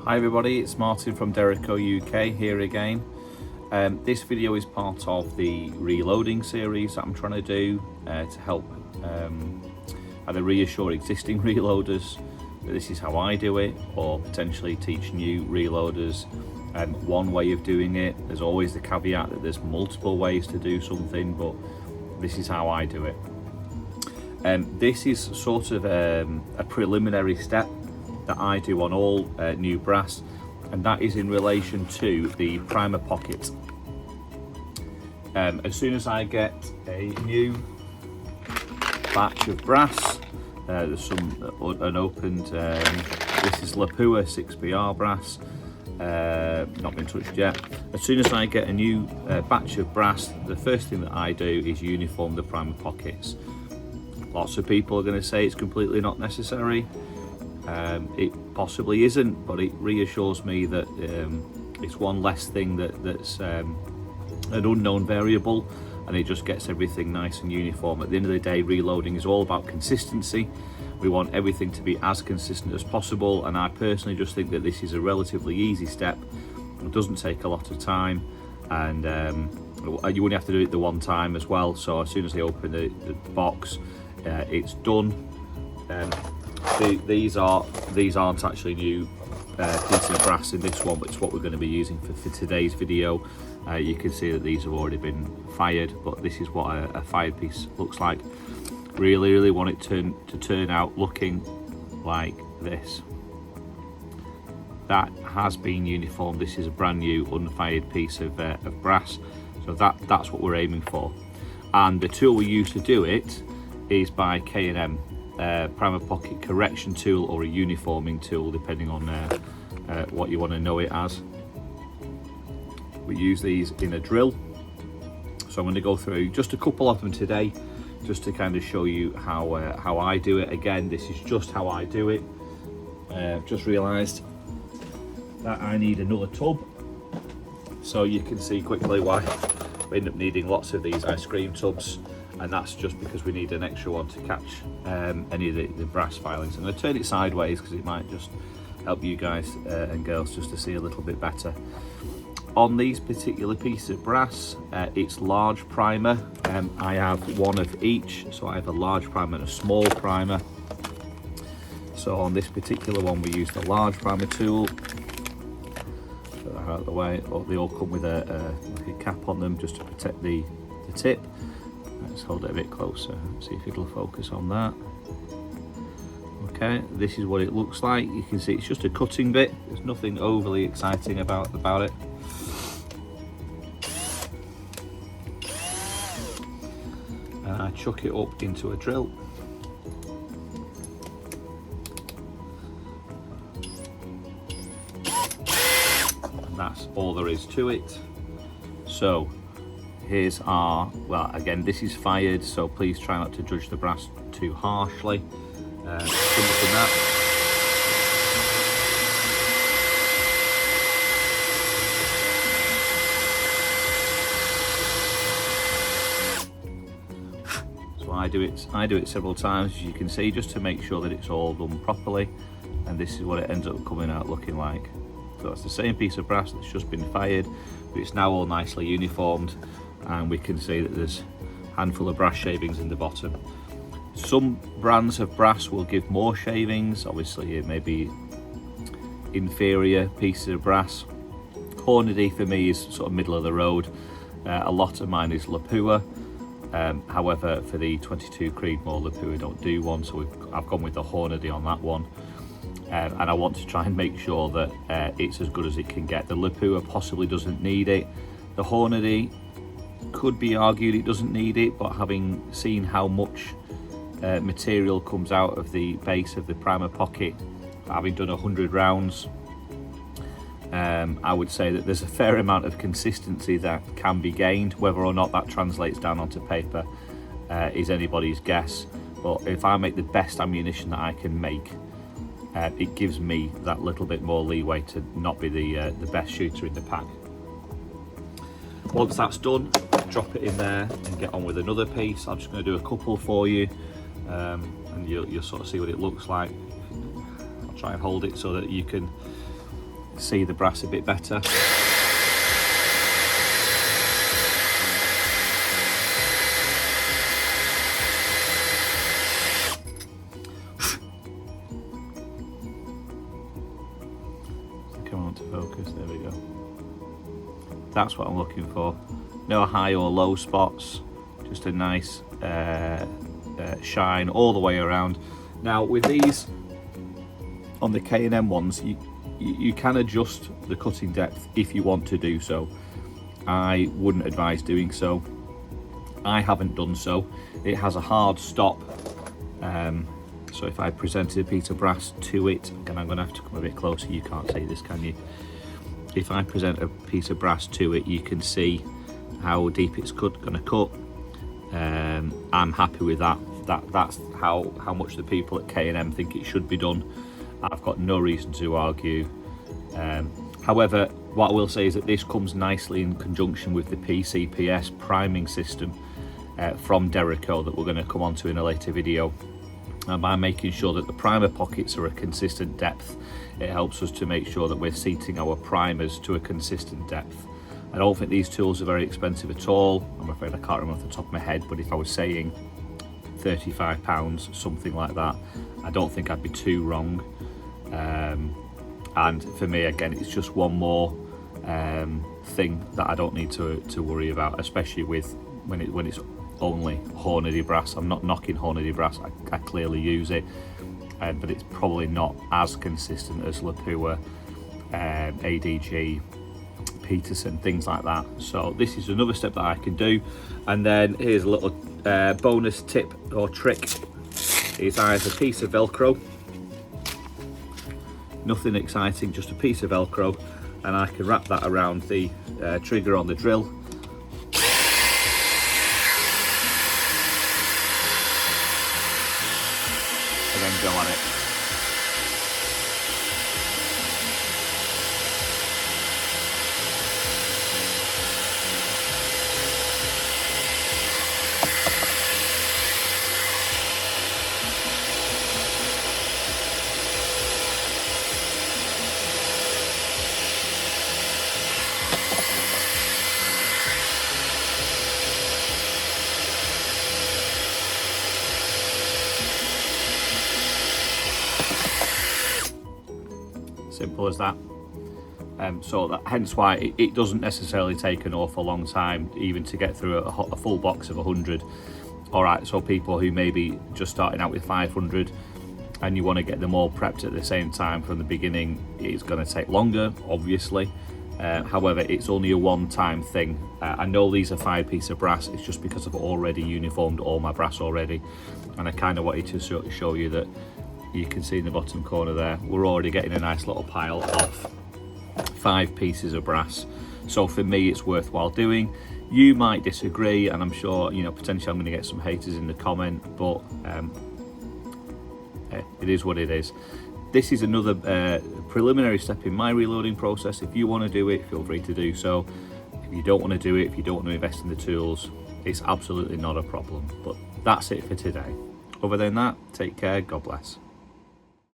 Hi everybody, it's Martin from Derrico UK here again. This video is part of the reloading series that I'm trying to do to help either reassure existing reloaders that this is how I do it, or potentially teach new reloaders one way of doing it. There's always the caveat that there's multiple ways to do something, but this is how I do it. This is sort of a preliminary step that I do on all new brass, and that is in relation to the primer pocket. As soon as I get a new batch of brass, there's some unopened, this is Lapua 6BR brass, not been touched yet. As soon as I get a new batch of brass, the first thing that I do is uniform the primer pockets. Lots of people are going to say it's completely not necessary. It possibly isn't, but it reassures me that it's one less thing that's an unknown variable, and it just gets everything nice and uniform. At the end of the day, reloading is all about consistency. We want everything to be as consistent as possible, and I personally just think that this is a relatively easy step. It doesn't take a lot of time, and you only have to do it the one time as well. So as soon as they open the box, it's done. These aren't actually new pieces of brass in this one, but it's what we're going to be using for today's video. You can see that these have already been fired, but this is what a fired piece looks like. Really want it to turn out looking like this. That has been uniformed. This is a brand new unfired piece of brass, so that's what we're aiming for. And the tool we use to do it is by K&M. Primer pocket correction tool, or a uniforming tool, depending on what you want to know it as. We use these in a drill, so I'm going to go through just a couple of them today, just to kind of show you how I do it. Again, this is just how I do it. Just realised that I need another tub, so you can see quickly why we end up needing lots of these ice cream tubs. And that's just because we need an extra one to catch any of the brass filings. I'm going to turn it sideways because it might just help you guys and girls just to see a little bit better. On these particular pieces of brass, it's large primer. I have one of each, so I have a large primer and a small primer. So on this particular one, we use the large primer tool. Put that out of the way. They all come with like a cap on them just to protect the tip. Let's hold it a bit closer, see if it'll focus on that. Okay, this is what it looks like. You can see it's just a cutting bit. There's nothing overly exciting about it. And I chuck it up into a drill. And that's all there is to it. So here's our, well, again, this is fired, so please try not to judge the brass too harshly. So I do it several times, as you can see, just to make sure that it's all done properly, and this is what it ends up coming out looking like. So it's the same piece of brass that's just been fired, but it's now all nicely uniformed, and we can see that there's a handful of brass shavings in the bottom. Some brands of brass will give more shavings. Obviously, it may be inferior pieces of brass. Hornady for me is sort of middle of the road. A lot of mine is Lapua. However, for the 22 Creedmoor, Lapua don't do one, so I've gone with the Hornady on that one. And I want to try and make sure that it's as good as it can get. The Lapua possibly doesn't need it. The Hornady could be argued it doesn't need it, but having seen how much material comes out of the base of the primer pocket, having done 100 rounds, I would say that there's a fair amount of consistency that can be gained. Whether or not that translates down onto paper is anybody's guess, but if I make the best ammunition that I can make, it gives me that little bit more leeway to not be the best shooter in the pack. Once that's done, drop it in there and get on with another piece. I'm just going to do a couple for you, and you'll sort of see what it looks like. I'll try and hold it so that you can see the brass a bit better. Come on to focus, there we go. That's what I'm looking for. No high or low spots, just a nice shine all the way around. Now with these, on the K&M ones, you can adjust the cutting depth if you want to do so. I wouldn't advise doing so. I haven't done so. It has a hard stop. So if I presented a piece of brass to it, and I'm going to have to come a bit closer, you can't see this, can you? If I present a piece of brass to it, you can see how deep it's going to cut. I'm happy with that. That's how much the people at K&M think it should be done. I've got no reason to argue. However, what I will say is that this comes nicely in conjunction with the RCBS priming system from Derico that we're going to come on to in a later video. And by making sure that the primer pockets are a consistent depth, it helps us to make sure that we're seating our primers to a consistent depth. I don't think these tools are very expensive at all. I'm afraid I can't remember off the top of my head, but if I was saying £35, something like that, I don't think I'd be too wrong. And for me, again, it's just one more thing that I don't need to worry about, especially with when it's only Hornady brass. I'm not knocking Hornady brass, I clearly use it, but it's probably not as consistent as Lapua, ADG, Peterson, things like that. So this is another step that I can do. And then here's a little bonus tip or trick. It's either a piece of Velcro, nothing exciting, just a piece of Velcro, and I can wrap that around the trigger on the drill. And then go on it. Simple as that. Hence why it doesn't necessarily take an awful long time even to get through a full box of 100. All right, so people who may be just starting out with 500 and you want to get them all prepped at the same time from the beginning, it's going to take longer, obviously. However, it's only a one-time thing. I know these are 5 pieces of brass, it's just because I've already uniformed all my brass already, and I kind of wanted to show you that. You can see in the bottom corner there, we're already getting a nice little pile of 5 pieces of brass. So for me, it's worthwhile doing. You might disagree, and I'm sure, you know, potentially I'm going to get some haters in the comment, but it is what it is. This is another preliminary step in my reloading process. If you want to do it, feel free to do so. If you don't want to do it, if you don't want to invest in the tools, it's absolutely not a problem. But that's it for today. Other than that, take care, God bless.